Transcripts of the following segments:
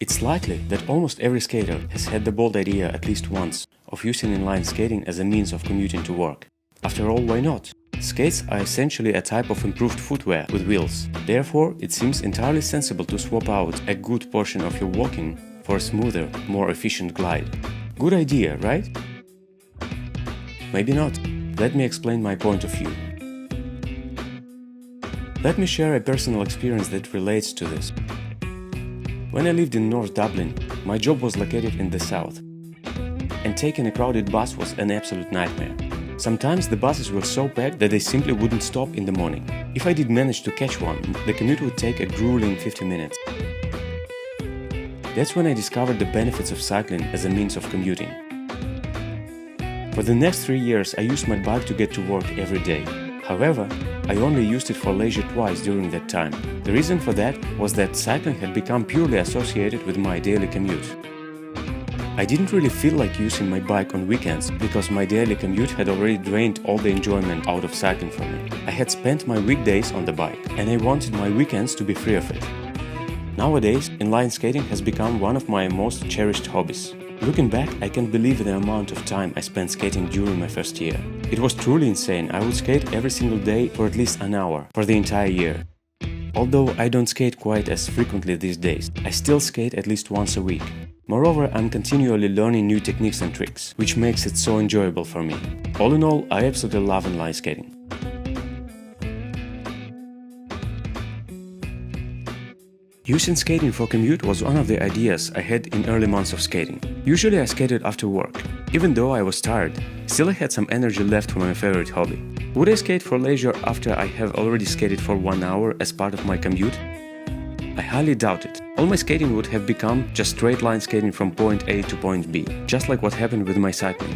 It's likely that almost every skater has had the bold idea at least once of using inline skating as a means of commuting to work. After all, why not? Skates are essentially a type of improved footwear with wheels. Therefore, it seems entirely sensible to swap out a good portion of your walking for a smoother, more efficient glide. Good idea, right? Maybe not. Let me explain my point of view. Let me share a personal experience that relates to this. When I lived in North Dublin, my job was located in the south, and taking a crowded bus was an absolute nightmare. Sometimes the buses were so packed that they simply wouldn't stop in the morning. If I did manage to catch one, the commute would take a grueling 50 minutes. That's when I discovered the benefits of cycling as a means of commuting. For the next 3 years, I used my bike to get to work every day. However, I only used it for leisure twice during that time. The reason for that was that cycling had become purely associated with my daily commute. I didn't really feel like using my bike on weekends because my daily commute had already drained all the enjoyment out of cycling for me. I had spent my weekdays on the bike, and I wanted my weekends to be free of it. Nowadays, inline skating has become one of my most cherished hobbies. Looking back, I can't believe the amount of time I spent skating during my first year. It was truly insane. I would skate every single day for at least an hour for the entire year. Although I don't skate quite as frequently these days, I still skate at least once a week. Moreover, I'm continually learning new techniques and tricks, which makes it so enjoyable for me. All in all, I absolutely love inline skating. Using skating for commute was one of the ideas I had in early months of skating. Usually I skated after work. Even though I was tired, still I had some energy left for my favorite hobby. Would I skate for leisure after I have already skated for 1 hour as part of my commute? I highly doubt it. All my skating would have become just straight line skating from point A to point B, just like what happened with my cycling.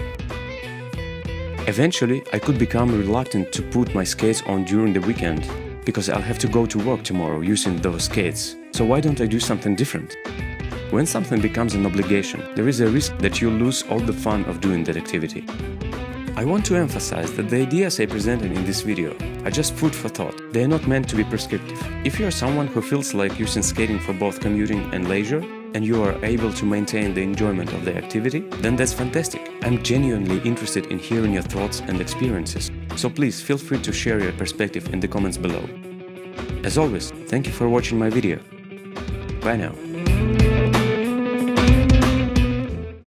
Eventually, I could become reluctant to put my skates on during the weekend, because I'll have to go to work tomorrow using those skates. So why don't I do something different? When something becomes an obligation, there is a risk that you'll lose all the fun of doing that activity. I want to emphasize that the ideas I presented in this video are just food for thought. They are not meant to be prescriptive. If you are someone who feels like using skating for both commuting and leisure, and you are able to maintain the enjoyment of the activity, then that's fantastic. I'm genuinely interested in hearing your thoughts and experiences, so please feel free to share your perspective in the comments below. As always, thank you for watching my video. Bye now.